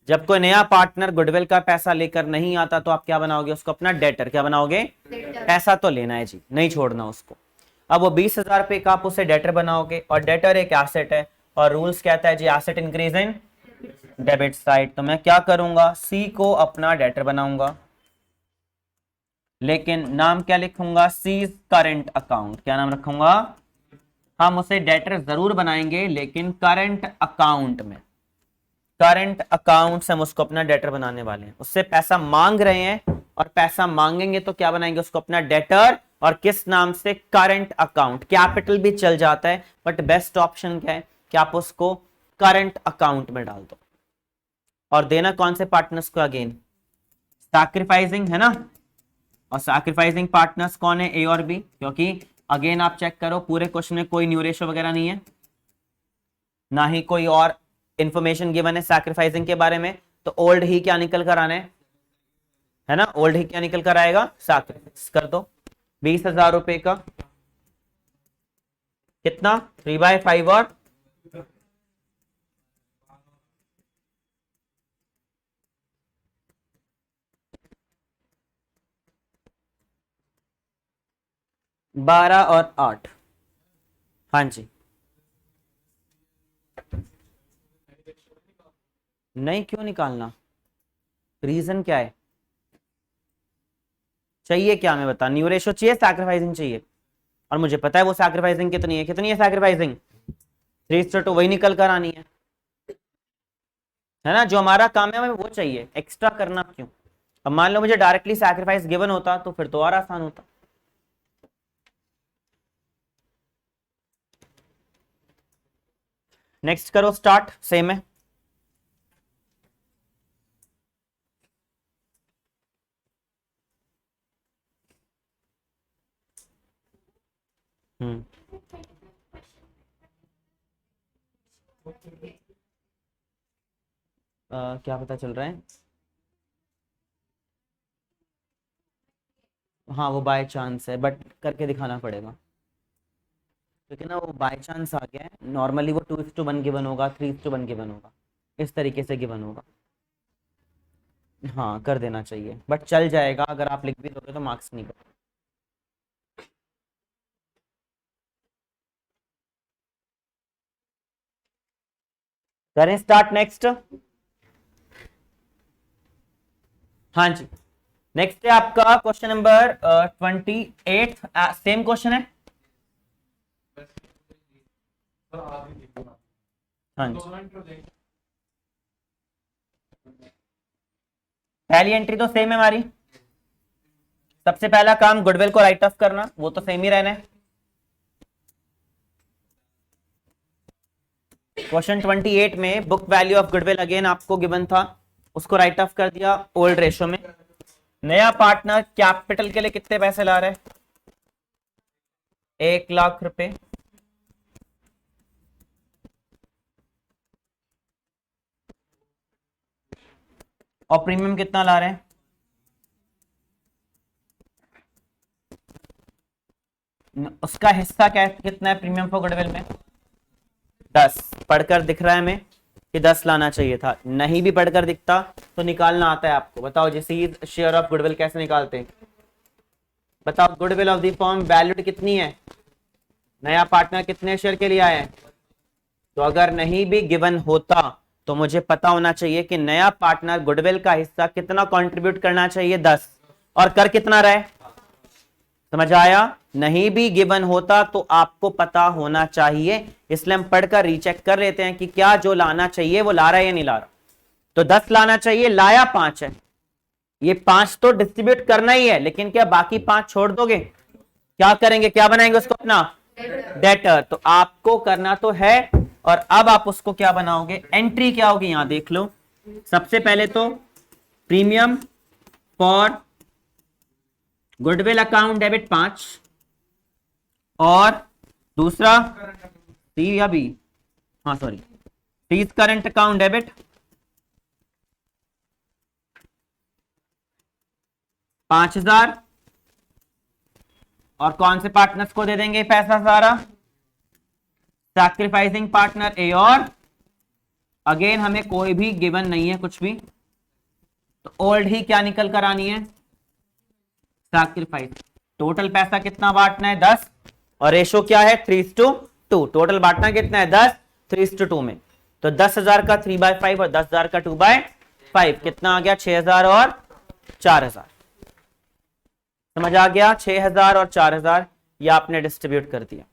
जब कोई नया पार्टनर गुडविल का पैसा लेकर नहीं आता तो आप क्या बनाओगे? उसको अपना डेटर। क्या बनाओगे? पैसा तो लेना है जी, नहीं छोड़ना उसको। अब वो 20,000 रुपए का आप उसे डेटर बनाओगे, और डेटर एक एसेट है, और रूल्स कहता है जी asset increase in debit side, तो मैं क्या करूंगा, सी को अपना डेटर बनाऊंगा, लेकिन नाम क्या लिखूंगा, सी करंट अकाउंट। क्या नाम रखूंगा, हम उसे डेटर जरूर बनाएंगे लेकिन करंट अकाउंट में, करंट अकाउंट से हम उसको अपना डेटर बनाने वाले हैं। उससे पैसा मांग रहे हैं और पैसा मांगेंगे तो क्या बनाएंगे उसको, अपना डेटर, और किस नाम से, करंट अकाउंट। कैपिटल भी चल जाता है बट बेस्ट ऑप्शन क्या है कि आप उसको करंट अकाउंट में डाल दो। और देना कौन से पार्टनर्स को, अगेन सैक्रिफाइसिंग है ना, और सैक्रिफाइसिंग पार्टनर्स कौन है, ए और बी, क्योंकि अगेन आप चेक करो पूरे क्वेश्चन में कोई न्यू रेशियो वगैरह नहीं है, ना ही कोई और इंफॉर्मेशन गिवन है सैक्रिफाइसिंग के बारे में, तो ओल्ड ही क्या निकल कर आना है ना, ओल्ड ही क्या निकल कर आएगा, सैक्रिफाइस कर दो। 20,000 रुपए का कितना, 3/5 और 12 और 8, हाँ जी। नहीं, क्यों निकालना, रीजन क्या है, चाहिए क्या हमें बता, न्यू रेशो चाहिए, सैक्रिफाइसिंग चाहिए, और मुझे पता है वो सैक्रिफाइसिंग कितनी है सैक्रिफाइसिंग, 3:2 वही निकल कर आनी है ना, जो हमारा काम है हमें वो चाहिए, एक्स्ट्रा करना क्यों। अब मान लो मुझे डायरेक्टली सैक्रिफाइस गिवन होता तो फिर तो और आसान होता। नेक्स्ट करो, स्टार्ट सेम है। हम्म, क्या पता चल रहा है, हाँ वो बाय चांस है बट करके दिखाना पड़ेगा, क्योंकि ना वो बाय चांस आ गया है, नॉर्मली वो 2:1 गिवन होगा, 3:1 गिवन होगा, इस तरीके से गिवन होगा। हाँ कर देना चाहिए बट चल जाएगा, अगर आप लिख भी दोगे तो मार्क्स नहीं करो। करें स्टार्ट नेक्स्ट, हाँ जी। नेक्स्ट है आपका क्वेश्चन नंबर 28, सेम क्वेश्चन है, हाँ जी। पहली एंट्री तो सेम है हमारी, सबसे पहला काम गुडविल को राइट ऑफ करना, वो तो सेम ही रहना है। क्वेश्चन 28 में book value of goodwill again आपको गिवन था, उसको राइट ऑफ कर दिया ओल्ड रेशो में। नया पार्टनर कैपिटल के लिए कितने पैसे ला रहा है, 1,00,000 रुपए, और प्रीमियम कितना ला रहे हैं, उसका हिस्सा क्या कितना है प्रीमियम फॉर गुडविल में, 10। पढ़कर दिख रहा है हमें कि 10 लाना चाहिए था, नहीं भी पढ़कर दिखता तो निकालना आता है आपको। बताओ जैसे शेयर ऑफ गुडविल कैसे निकालते हैं, बताओ goodwill of the firm valued कितनी है, नया पार्टनर कितने शेयर के लिए आया है, तो अगर नहीं भी गिवन होता तो मुझे पता होना चाहिए कि नया पार्टनर गुडविल का हिस्सा कितना कंट्रीब्यूट करना चाहिए, 10, और कर कितना रहे, समझ आया। नहीं भी गिवन होता तो आपको पता होना चाहिए, इसलिए हम पढ़कर रीचेक कर लेते हैं कि क्या जो लाना चाहिए वो ला रहा है या नहीं ला रहा। तो 10 लाना चाहिए, लाया 5 है, ये 5 तो डिस्ट्रीब्यूट करना ही है, लेकिन क्या बाकी 5 छोड़ दोगे, क्या करेंगे, क्या बनाएंगे उसको अपना डेटर, तो आपको करना तो है। और अब आप उसको क्या बनाओगे, एंट्री क्या होगी, यहां देख लो। सबसे पहले तो premium for goodwill account debit 5, और दूसरा सी या बी, हाँ sorry, C's current account debit 5,000, और कौन से पार्टनर्स को दे देंगे पैसा सारा, सैक्रिफाइसिंग पार्टनर ए, और अगेन हमें कोई भी गिवन नहीं है कुछ भी, तो ओल्ड ही क्या निकल कर आनी है, सैक्रिफाइस। टोटल पैसा कितना बांटना है, 10, और रेशो क्या है, 3:2, टोटल बांटना कितना है, 10, 3:2 में। तो 10,000 का 3/5 और 10,000 का 2/5 कितना आ गया? 6,000 और 4,000। समझ आ गया? 6,000 और 4,000 ये आपने डिस्ट्रीब्यूट कर दिया।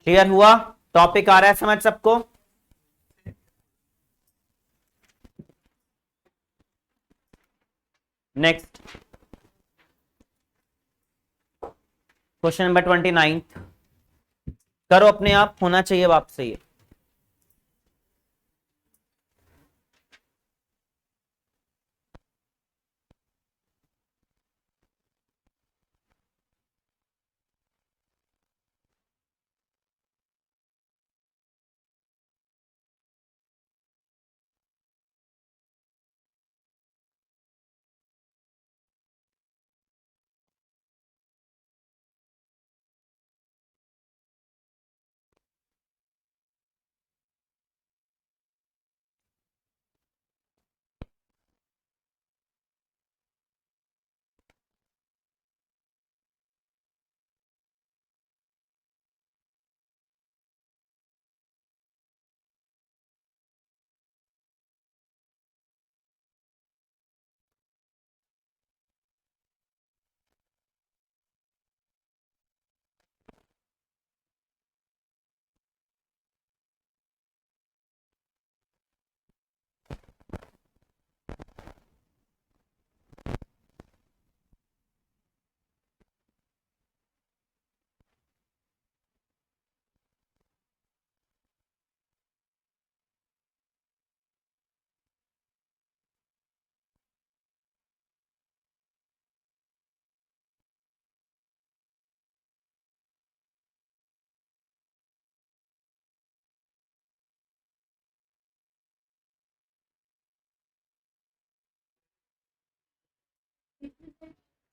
क्लियर हुआ? टॉपिक आ रहा है समझ सबको? नेक्स्ट क्वेश्चन नंबर 29 करो अपने आप, होना चाहिए आपसे ये।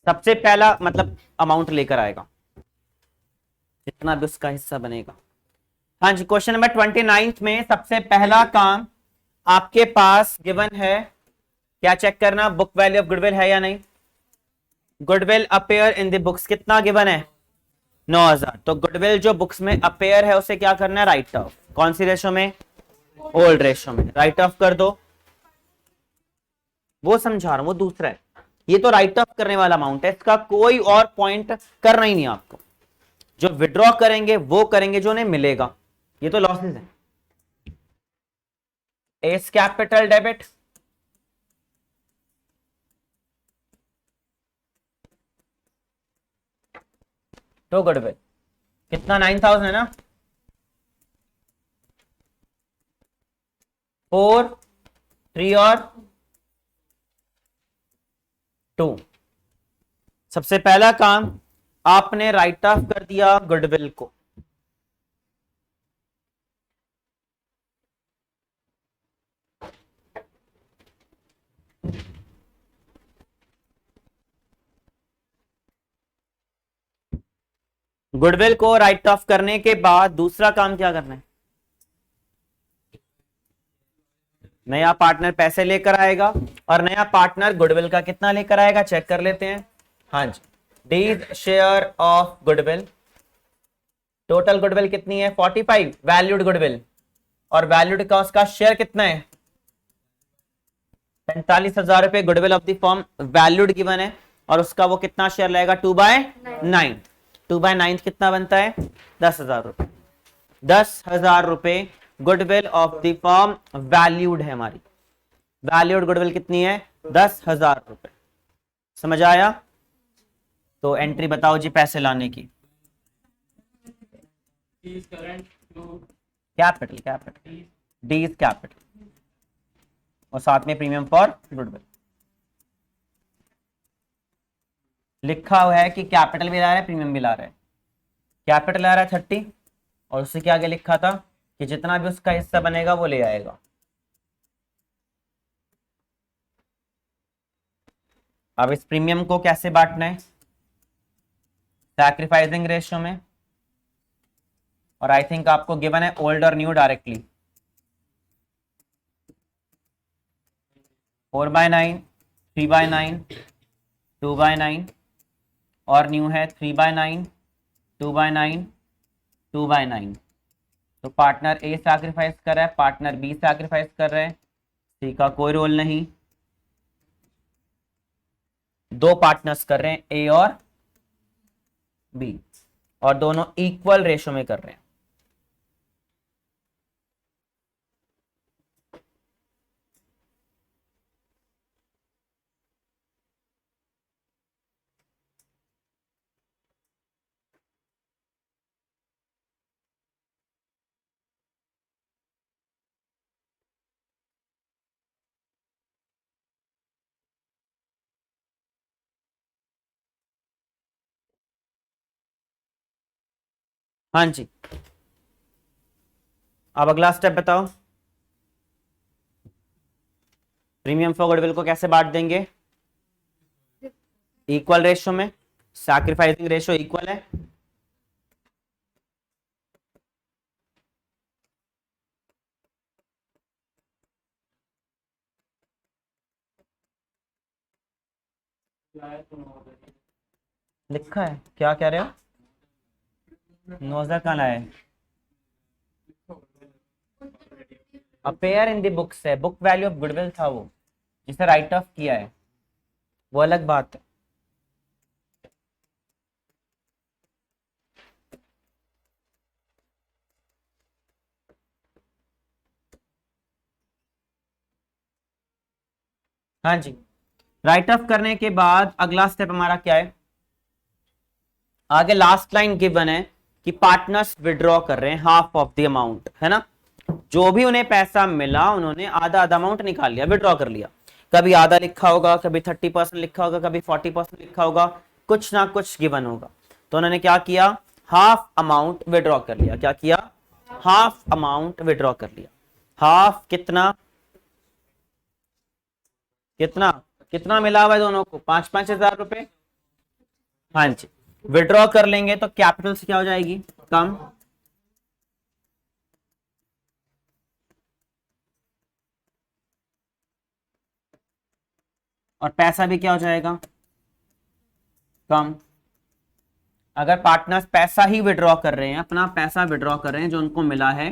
सबसे पहला मतलब अमाउंट लेकर आएगा जितना भी उसका हिस्सा बनेगा। हाँ जी, क्वेश्चन नंबर 29 में सबसे पहला काम आपके पास गिवन है, क्या चेक करना? बुक वैल्यू ऑफ गुडविल है या नहीं। Goodwill appear in the books कितना गिवन है? 9,000। तो गुडविल जो बुक्स में अपेयर है उसे क्या करना है? Right of. कौन सी रेशो में? ओल्ड रेशो में। राइट ऑफ कर दो। वो समझा रहा हूं, वो दूसरा है। ये तो राइट ऑफ करने वाला अमाउंट है, इसका कोई और पॉइंट करना ही नहीं आपको। जो विड्रॉ करेंगे वो करेंगे जो उन्हें मिलेगा। ये तो लॉसेस है। एस कैपिटल डेबिट, तो गुडविल कितना? 9,000 है ना। 4, 3 और 2। सबसे पहला काम आपने राइट ऑफ कर दिया गुडविल को। गुडविल को राइट ऑफ करने के बाद दूसरा काम क्या करना है? नया पार्टनर पैसे लेकर आएगा और नया पार्टनर गुडविल का कितना लेकर आएगा चेक कर लेते हैं। हाँ जी, D's share of goodwill. Total goodwill कितनी है? 45 वैल्यूड गुडविल, और वैल्यूड का उसका शेयर कितना है? 45,000 रुपए goodwill of the form valued given है, और उसका वो कितना शेयर लेगा? 2/9। 2/9 कितना बनता है? 10,000 रुपए। 10,000 रुपए goodwill of the form valued है हमारी। वैल्यूड गुडविल कितनी है? 10,000 रुपए। समझ आया? तो एंट्री बताओ जी पैसे लाने की। Capital, capital D is capital, और साथ में प्रीमियम फॉर गुडविल लिखा हुआ है कि कैपिटल भी ला रहा है प्रीमियम भी ला रहा है। कैपिटल आ रहा है 30, और उससे क्या आगे लिखा था कि जितना भी उसका हिस्सा बनेगा वो ले आएगा। अब इस प्रीमियम को कैसे बांटना है? सैक्रिफाइसिंग रेशियो में, और आई थिंक आपको गिवन है ओल्ड और न्यू डायरेक्टली। 4/9, 3/9, 2/9, और न्यू है 3/9, 2/9, 2/9। तो पार्टनर ए सैक्रिफाइस कर रहा है, पार्टनर बी सैक्रिफाइस कर रहे हैं, सी का कोई रोल नहीं। दो पार्टनर्स कर रहे हैं ए और बी, और दोनों इक्वल रेशो में कर रहे हैं। हाँ जी, अब अगला स्टेप बताओ। प्रीमियम फॉर गुडविल को कैसे बांट देंगे? इक्वल रेशो में, सैक्रिफाइसिंग रेशो इक्वल है। लिखा है क्या, कह रहे हो? 9,000 कहाँ लाए? अपेयर इन द बुक्स है, बुक वैल्यू ऑफ गुडविल था वो, जिसे राइट ऑफ किया है, वो अलग बात है। हाँ जी, राइट ऑफ करने के बाद अगला स्टेप हमारा क्या है? आगे लास्ट लाइन गिवन है कि पार्टनर्स विड्रॉ कर रहे हैं हाफ ऑफ द अमाउंट, है ना। जो भी उन्हें पैसा मिला उन्होंने आधा आधा अमाउंट निकाल लिया, विड्रॉ कर लिया। कभी आधा लिखा होगा, कभी 30% लिखा होगा, कभी 40% लिखा होगा, कुछ ना कुछ गिवन होगा। तो उन्होंने क्या किया? हाफ अमाउंट विड्रॉ कर लिया। क्या किया? हाफ अमाउंट विड्रॉ कर लिया। हाफ कितना कितना कितना मिला हुआ है दोनों को? 5,000 रुपए। हाँ जी, विड्रॉ कर लेंगे तो कैपिटल से क्या हो जाएगी? कम। और पैसा भी क्या हो जाएगा? कम। अगर पार्टनर्स पैसा ही विड्रॉ कर रहे हैं, अपना पैसा विड्रॉ कर रहे हैं जो उनको मिला है,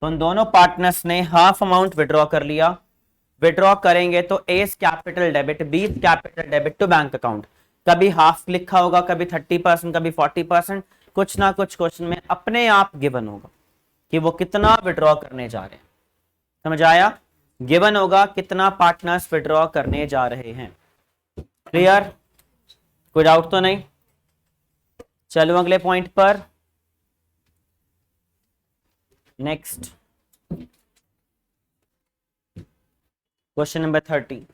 तो उन दोनों पार्टनर्स ने हाफ अमाउंट विड्रॉ कर लिया। विड्रॉ करेंगे तो A's capital debit, B capital debit to bank account. कभी हाफ लिखा होगा, कभी 30%, कभी 40%, कुछ ना कुछ क्वेश्चन में अपने आप गिवन होगा कि वो कितना विड्रॉ करने जा रहे हैं। समझ आया? गिवन होगा कितना पार्टनर्स विड्रॉ करने जा रहे हैं। क्लियर? कोई डाउट तो नहीं? चलो अगले पॉइंट पर। Next question number 30।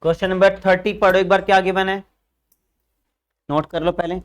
Question number 30 पढ़ो एक बार, क्या गिवन है, नोट कर लो पहले।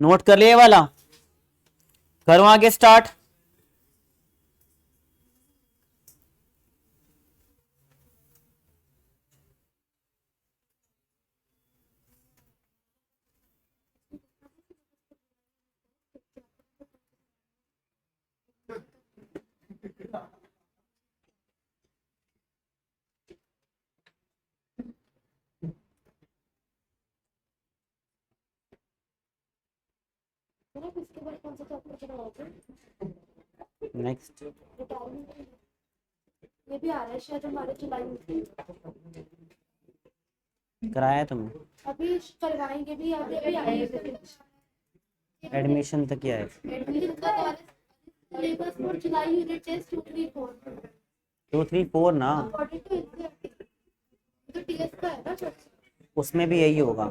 नोट कर लिए वाला? करो आगे स्टार्ट। नेक्स्ट ये भी आ रहा है शायद हमारे जुलाई में। कराया तुमने? अभी करवाएंगे भी, अभी आएंगे। एडमिशन तक क्या है? एडमिशन का syllabus for July unit test 2, 3, 4 2, 3, 4 ना। अकॉर्डिंग टू तो टीएस का है ना सर? उसमें भी यही होगा।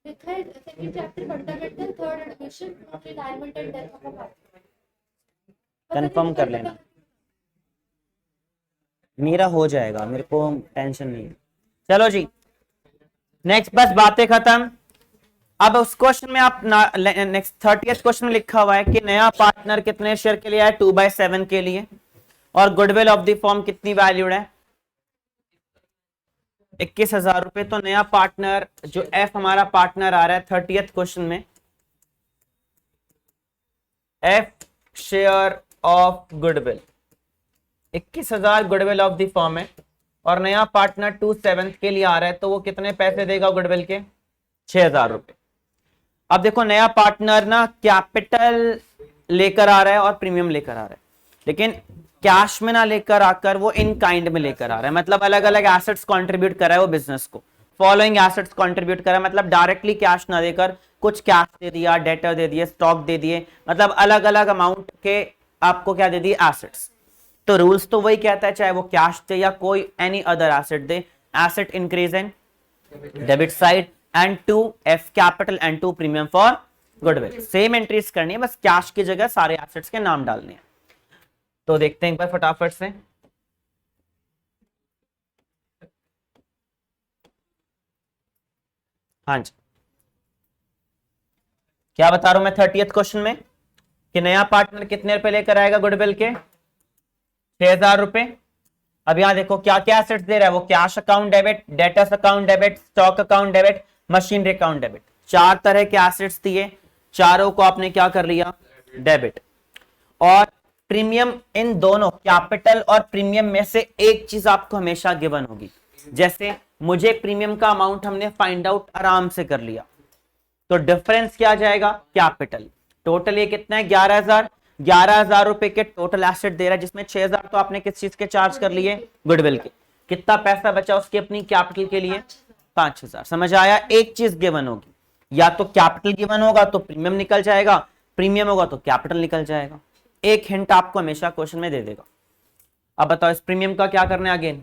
लिखा है second chapter fundamental, third admission, retirement and death of a partner. Confirm कर लेना, मेरा हो जाएगा, मेरे को टेंशन नहीं है। चलो जी नेक्स्ट, बस बातें खत्म। अब उस क्वेश्चन में आप नेक्स्ट 30th क्वेश्चन में लिखा हुआ है कि नया पार्टनर कितने शेयर के लिए है, 2/7 के लिए, और गुडविल ऑफ द फॉर्म कितनी वैल्यूड है, 21,000 रुपए। तो नया पार्टनर जो एफ हमारा पार्टनर आ रहा है 30th क्वेश्चन में, F share of goodwill 21,000 goodwill of the form है, और नया पार्टनर 2/7 के लिए आ रहा है, तो वो कितने पैसे देगा गुडविल के, 6,000 रुपए। अब देखो नया पार्टनर ना कैपिटल लेकर आ रहा है और प्रीमियम लेकर आ रहा है, लेकिन कैश में ना लेकर आकर वो इन काइंड में लेकर आ रहा है, मतलब अलग अलग एसेट्स कंट्रीब्यूट कर रहा है वो बिजनेस को, फॉलोइंग एसेट्स कंट्रीब्यूट कर रहा है, मतलब डायरेक्टली कैश ना देकर कुछ कैश दे दिया, डेटर दे दिए, स्टॉक दे दिए, मतलब अलग अलग अमाउंट के आपको क्या दे दिए, एसेट्स। तो रूल्स तो वही कहता है, चाहे वो कैश दे या कोई एनी अदर एसेट दे, asset increase in debit side and to F capital and to premium for goodwill. Same entries करनी है, बस कैश की जगह सारे एसेट्स के नाम डालने हैं। तो देखते हैं एक बार फटाफट से। हाँ जी, क्या बता रहा हूं मैं 30th क्वेश्चन में कि नया पार्टनर कितने रुपए लेकर आएगा गुडविल के, 6,000 रुपए। अब यहां देखो क्या क्या एसेट्स दे रहा है वो, cash account debit, debtors account debit, stock account debit, machinery account debit, 4 तरह के एसेट्स दिए, चारों को आपने क्या कर लिया, डेबिट। और प्रीमियम इन दोनों कैपिटल और प्रीमियम में से एक चीज आपको हमेशा गिवन होगी, जैसे मुझे प्रीमियम का अमाउंट हमने फाइंड आउट आराम से कर लिया, तो डिफरेंस क्या जाएगा, कैपिटल। टोटल ये कितना है, 11,000, 11,000 रुपए के टोटल एसेट दे रहा है, जिसमें 6,000 तो आपने किस चीज के चार्ज कर लिए, गुडविल के। कितना पैसा बचा उसकी अपनी कैपिटल के लिए, 5,000। समझ आया, एक चीज गिवन होगी, या तो कैपिटल गिवन होगा तो प्रीमियम निकल जाएगा, प्रीमियम होगा तो कैपिटल निकल जाएगा। एक हिंट आपको हमेशा क्वेश्चन में दे देगा। अब बताओ इस प्रीमियम का क्या करना है, अगेन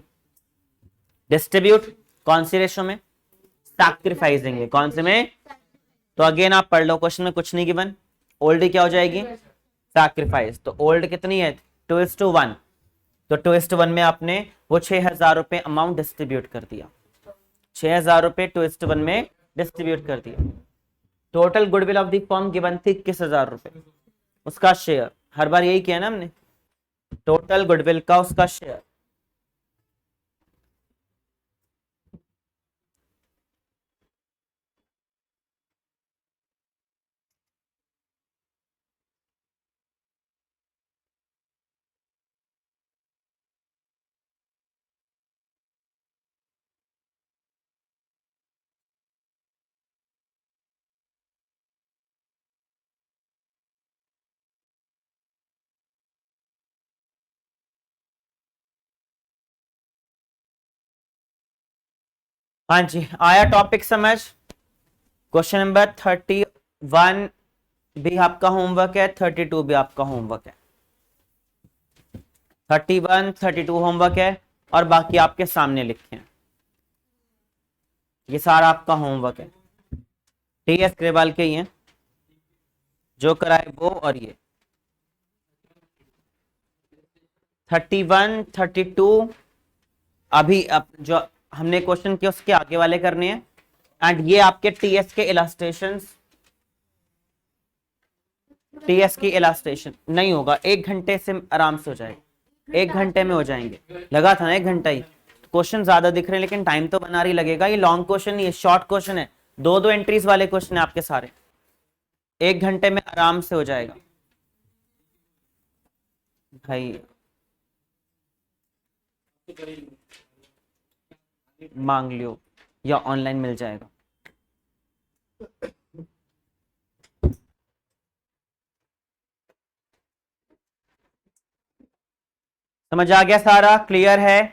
डिस्ट्रीब्यूट, कौन सी रेशो में, सैक्रिफाइसिंग में, कौन से में, तो अगेन आप पढ़ लो, क्वेश्चन में कुछ नहीं गिवन, ओल्ड क्या हो जाएगी, सैक्रिफाइस। तो ओल्ड कितनी है, 2:1, तो 2:1 में आपने वो 6,000 रुपए अमाउंट डिस्ट्रीब्यूट कर दिया, 6,000 रुपए 2:1 में डिस्ट्रीब्यूट कर दिया। Total goodwill of the firm given थी 21,000 रुपए, उसका शेयर, हर बार यही किया ना हमने, टोटल गुडविल का उसका शेयर। हाँ जी, आया टॉपिक समझ। क्वेश्चन नंबर 31 भी आपका होमवर्क है, 32 भी आपका होमवर्क है, 31 32 होमवर्क है, और बाकी आपके सामने लिखे हैं, ये सारा आपका होमवर्क है। टीएस ग्रेवाल के ही है, जो कराए वो, और ये 31 32 अभी अब जो हमने क्वेश्चन किया उसके आगे वाले करने हैं, एंड ये आपके टीएस के इलास्ट्रेशंस, टीएस की इलास्ट्रेशन नहीं होगा, 1 घंटे से आराम से हो जाएगा, 1 घंटे में हो जाएंगे। लगा था ना 1 घंटा ही, क्वेश्चन ज्यादा दिख रहे हैं लेकिन टाइम तो बना रही लगेगा। ये लॉन्ग क्वेश्चन नहीं है, शॉर्ट क्वेश्चन है, 2-2 एंट्रीज वाले क्वेश्चन है आपके सारे, 1 घंटे में आराम से हो जाएगा भाई। मांग लियो या ऑनलाइन मिल जाएगा। समझ आ गया, सारा क्लियर है।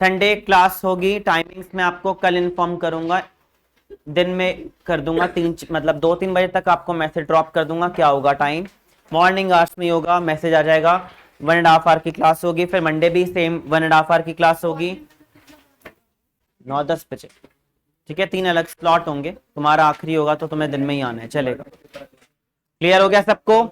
संडे क्लास होगी, टाइमिंग्स में आपको कल इन्फॉर्म करूंगा, दिन में कर दूंगा, 3 मतलब 2-3 बजे तक आपको मैसेज ड्रॉप कर दूंगा क्या होगा टाइम। मॉर्निंग आवर्स में होगा, मैसेज आ जाएगा। 1.5 आवर की क्लास होगी, फिर मंडे भी सेम 1.5 आवर की क्लास होगी। 9-10 बजे, ठीक है। 3 अलग स्लॉट होंगे, तुम्हारा आखिरी होगा तो तुम्हें दिन में ही आना है, चलेगा। क्लियर हो गया सबको?